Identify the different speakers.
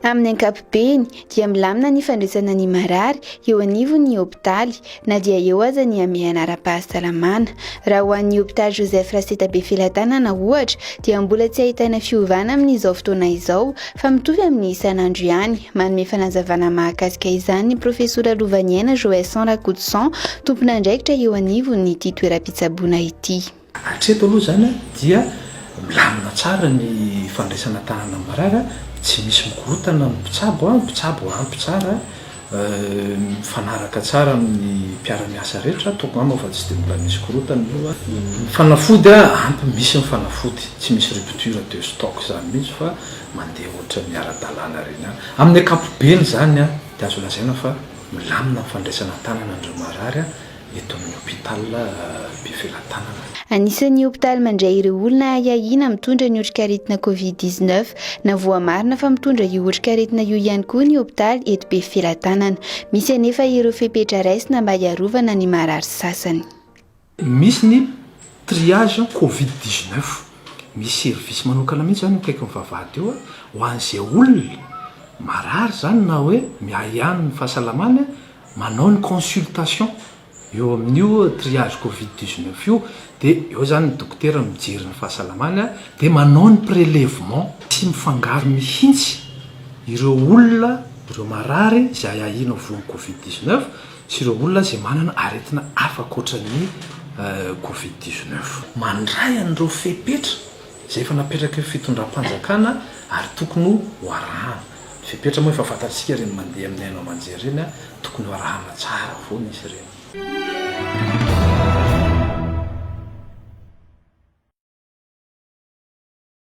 Speaker 1: Amin'ny ankapobeny dia milamina ny fandraisana ny marary eo anivon'ny hôpitaly na dia eo aza ny amehana ara-pahasalamana. Raha ho an'ny hôpitaly Joseph Raseta Befilatanana ohatra dia mbola tsy ahitana fiovana amin'izao fotoana izao fa mitovy amin'ny isan'andro ihany. Manome fanazavana mahakasika izany ny profesora Lovaniaina Joëson Rakotosan, tompon'andraikitra eo anivon'ity toeram-pitsaboana ity.
Speaker 2: Hatreto aloha zany dia milamina tsara ny fandraisana tanana marara, tsy misy mikorotana ny mpitsabo ampy tsara, mifanaraka tsara amin'ny mpiara-miasa rehetra, tokony fa tsy dia mbola misy korotana io. Fanafody ampy misy fanafody, tsy misy rupture de stock zany mihitsy fa mandeha ohatra ny ara-dalàna reny. Amin'ny ankapobeny zany dia azo lazaina fa milamina ny fandraisana tanana andro marary eto amin'ny hôpital Befilatanana.
Speaker 1: Anisan'ny hôpitaly mandray ireo olona ahiahina mitondra ny otrikaretina Covid-19 na voamarina fa mitondra io otrikaretina io ihany koa ny hôpitaly eto Befilatanana. Misy anefa ireo fepetra raisina mba hiarovana ny marary sasany.
Speaker 2: Misy ny triage Covid-19. Misy servisy manokana mihitsy zany mikaiky mivavahady eo ho an'izay olona marary zany na hoe miahihany ny fahasalamana, manao ny consultation eo amin'io triage Covid-19 io, dia eo zany ny dokotera mijery ny fahasalamana dia manao ny prélèvement sy mifangaro mihitsy ireo olona, ireo marary izay ahiana voan'ny Covid-19 sy ireo olona izay manana aretina hafa ankoatran'ny Covid-19. Mandray an'ireo fepetra izay efa napetraka fitondram-panjakana ary tokony ho arahana. Fepetra moa efa fantatsika ireny mandeha amin'ny haino aman-jery ireny, tokony ho arahana tsara foana izy ireny.